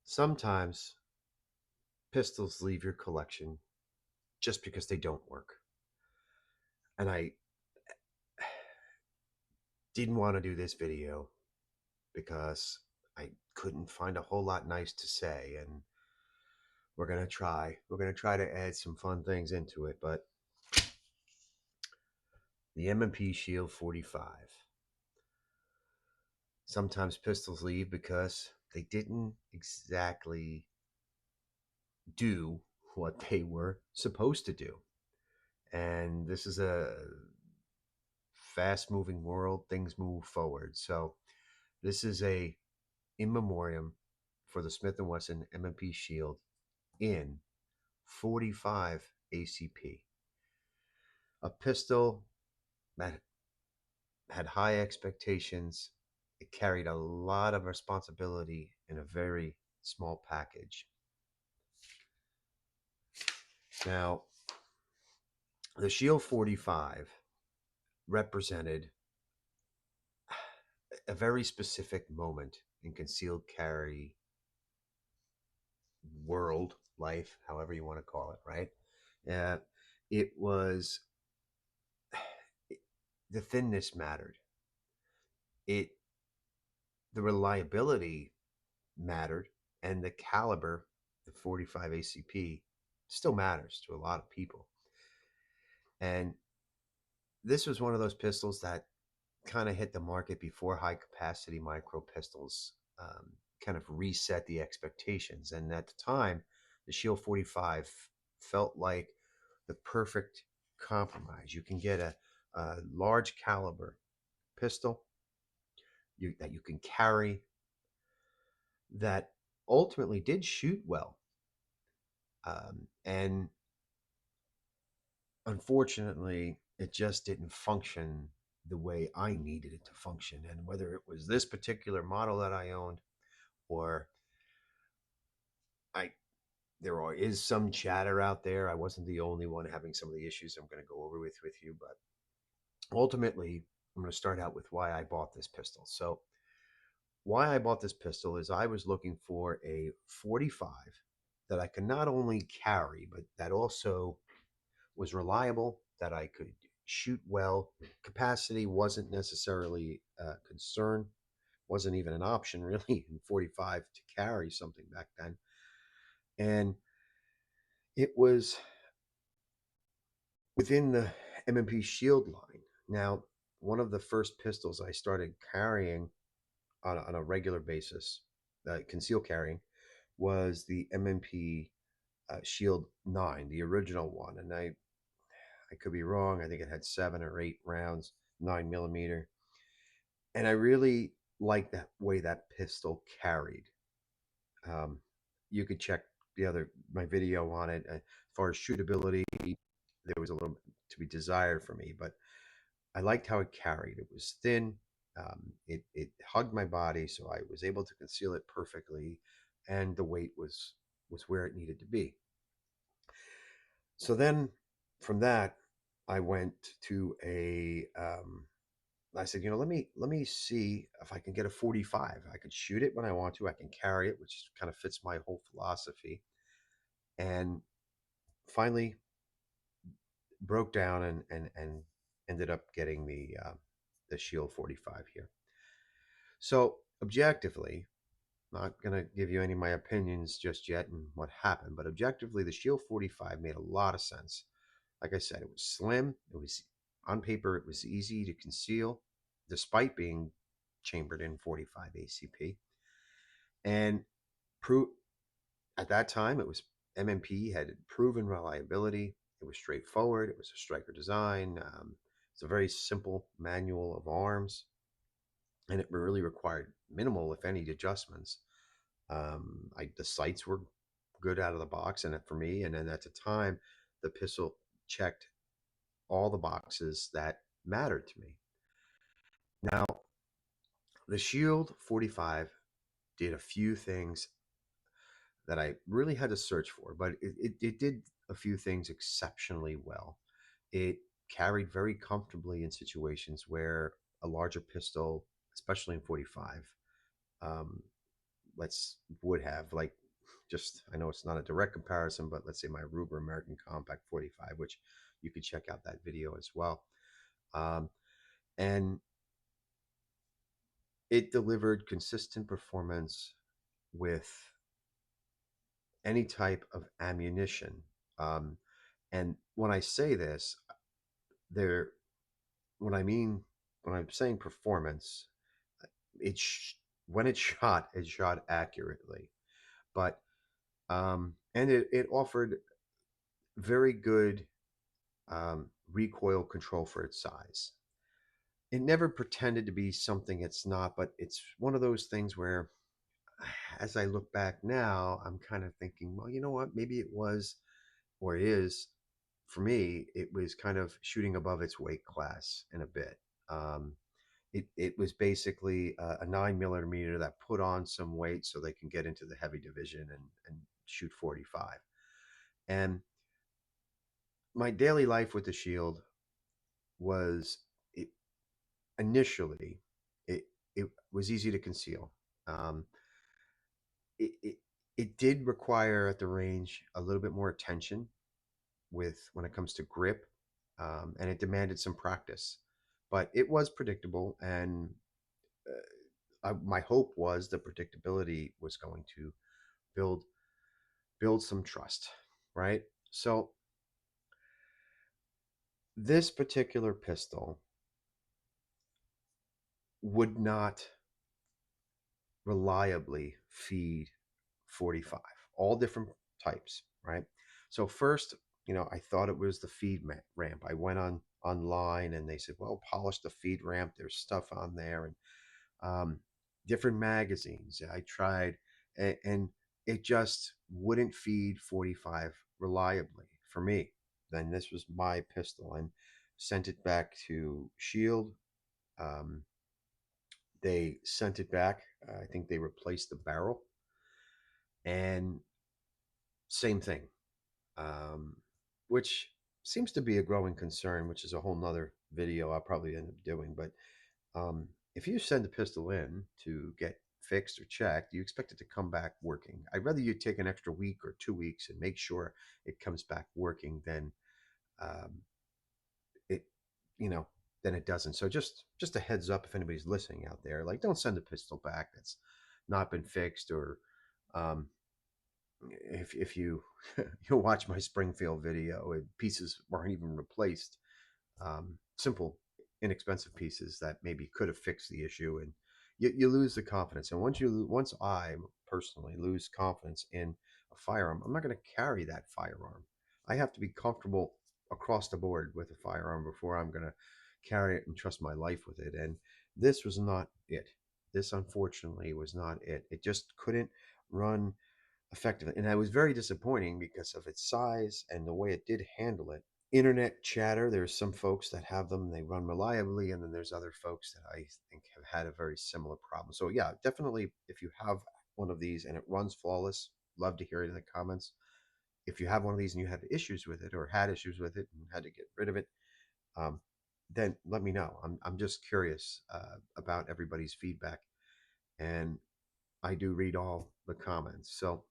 Sometimes pistols leave your collection just because they don't work. And I didn't want to do this video because I couldn't find a whole lot nice to say. And we're going to try. We're going to try to add some fun things into it. But the M&P Shield 45. Sometimes pistols leave because they didn't exactly do what they were supposed to do. And this is a fast moving world. Things move forward. So this is a in memoriam for the Smith & Wesson M&P Shield in 45 ACP. A pistol that had high expectations. It carried a lot of responsibility in a very small package. Now, the Shield 45 represented a very specific moment in concealed carry world, life, however you want to call it, right? Uh, it was the thinness mattered. It the reliability mattered, and the caliber, the 45 ACP, still matters to a lot of people. And this was one of those pistols that kind of hit the market before high capacity micro pistols kind of reset the expectations. And at the time, the Shield 45 felt like the perfect compromise. You can get a large caliber pistol that you can carry that ultimately did shoot well. And unfortunately, it just didn't function the way I needed it to function. And whether it was this particular model that I owned, or I is some chatter out there. I wasn't the only one having some of the issues I'm going to go over with you, but ultimately, I'm going to start out with why I bought this pistol. So, why I bought this pistol is I was looking for a 45 that I could not only carry, but that also was reliable, that I could shoot well. Capacity wasn't necessarily a concern, wasn't even an option really in 45 to carry something back then. And it was within the M&P Shield line. Now, one of the first pistols I started carrying on a regular basis, concealed carrying, was the M&P Shield 9, the original one. And I could be wrong. I think it had 7 or 8 rounds, 9 millimeter. And I really liked that way that pistol carried. Um, you could check my video on it. As far as shootability, there was a little to be desired for me, but I liked how it carried. It was thin. It hugged my body, so I was able to conceal it perfectly, and the weight was where it needed to be. So then, from that, I went to I said, let me see if I can get a 45. I could shoot it when I want to. I can carry it, which kind of fits my whole philosophy. And finally, broke down and ended up getting the Shield 45 here. So objectively, not gonna give you any of my opinions just yet and what happened, but objectively, the Shield 45 made a lot of sense. Like I said, it was slim. It was on paper. It was easy to conceal, despite being chambered in 45 ACP. And at that time, it was M&P had proven reliability. It was straightforward. It was a striker design. It's a very simple manual of arms, and it really required minimal, if any, adjustments. The sights were good out of the box, and for me, and then at the time, the pistol checked all the boxes that mattered to me. Now, the Shield 45 did a few things that I really had to search for, but it did a few things exceptionally well. It carried very comfortably in situations where a larger pistol, especially in 45, um, let's would have like just I know it's not a direct comparison, but let's say my Ruger American Compact 45, which you could check out that video as well. Um, and it delivered consistent performance with any type of ammunition. Um, and when I say this, there, when I mean when I'm saying performance, it when it shot accurately, but and it offered very good recoil control for its size. It never pretended to be something it's not, but it's one of those things where, as I look back now, I'm kind of thinking, well, you know what? Maybe it was, or it is, for me, it was kind of shooting above its weight class in a bit. Um, it was basically a 9 millimeter that put on some weight so they can get into the heavy division and shoot 45. And my daily life with the Shield was it, initially it it was easy to conceal. Um, it, it it did require at the range a little bit more attention with when it comes to grip, and it demanded some practice. But it was predictable, and my hope was the predictability was going to build build some trust, right? So this particular pistol would not reliably feed 45, all different types, right? So first, I thought it was the feed ramp. I went online and they said, well, polish the feed ramp. There's stuff on there and um, different magazines. I tried, and it just wouldn't feed 45 reliably for me. Then this was my pistol and sent it back to Shield. Um, they sent it back. I think they replaced the barrel and same thing, um, which seems to be a growing concern, which is a whole nother video I'll probably end up doing. But if you send a pistol in to get fixed or checked, you expect it to come back working. I'd rather you take an extra week or 2 weeks and make sure it comes back working than um, it, you know, than it doesn't. So just a heads up if anybody's listening out there, like don't send a pistol back that's not been fixed or um, if you you'll watch my Springfield video, pieces weren't even replaced. Simple, inexpensive pieces that maybe could have fixed the issue, and you lose the confidence. And once I personally lose confidence in a firearm, I'm not going to carry that firearm. I have to be comfortable across the board with a firearm before I'm going to carry it and trust my life with it. And this was not it. This unfortunately was not it. It just couldn't run effectively. And that was very disappointing because of its size and the way it did handle it. Internet chatter, there's some folks that have them, they run reliably, and then there's other folks that I think have had a very similar problem. So, yeah, definitely if you have one of these and it runs flawless, love to hear it in the comments. If you have one of these and you have issues with it or had issues with it and had to get rid of it, um, then let me know. I'm just curious about everybody's feedback. And I do read all the comments. So,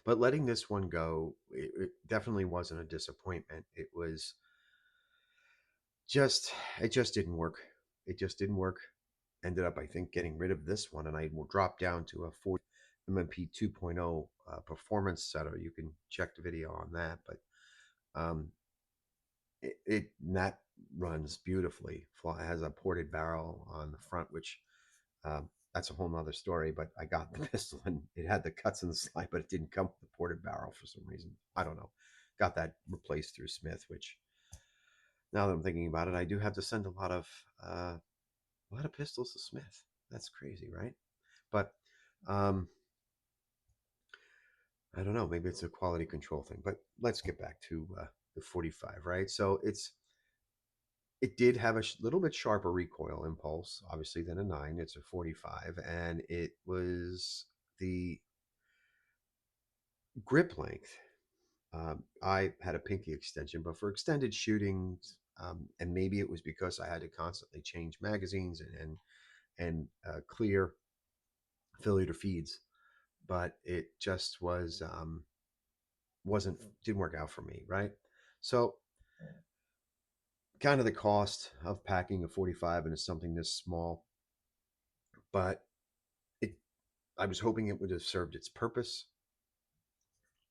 but letting this one go, it definitely wasn't a disappointment. It just didn't work. It just didn't work. Ended up, I think, getting rid of this one, and I will drop down to a 40 M&P 2.0 performance setter. You can check the video on that, but um, that runs beautifully. It has a ported barrel on the front, which that's a whole nother story. But I got the pistol, and it had the cuts in the slide, but it didn't come with the ported barrel for some reason. I don't know. Got that replaced through Smith, which now that I'm thinking about it, I do have to send uh, a lot of pistols to Smith. That's crazy, right? But um, I don't know. Maybe it's a quality control thing. But let's get back to the 45, right? So it did have a little bit sharper recoil impulse, obviously, than a 9. It's a 45, and it was the grip length. I had a pinky extension, but for extended shootings, and maybe it was because I had to constantly change magazines and clear affiliate feeds, but it just didn't work out for me, right? So kind of the cost of packing a 45 into something this small, but it I was hoping it would have served its purpose,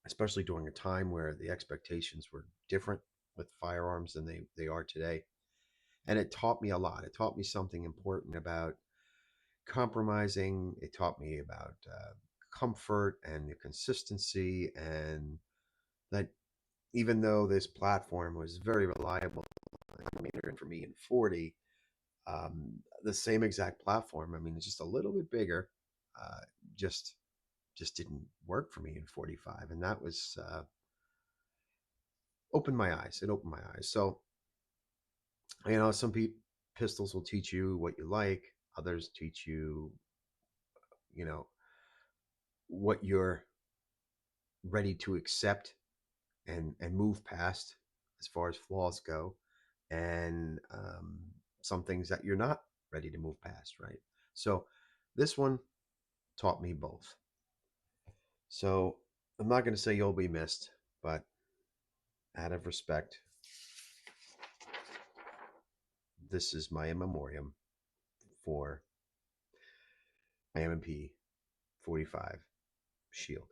especially during a time where the expectations were different with firearms than they are today. And it taught me a lot. It taught me something important about compromising. It taught me about comfort and the consistency, and that even though this platform was very reliable for me in 40, the same exact platform, I mean, it's just a little bit bigger, uh, just just didn't work for me in 45. And that was opened my eyes. It opened my eyes. So, some pistols will teach you what you like. Others teach you, you know, what you're ready to accept and move past as far as flaws go, and some things that you're not ready to move past, right? So this one taught me both. So I'm not going to say you'll be missed, but out of respect, this is my in memoriam for my M&P 45 Shield.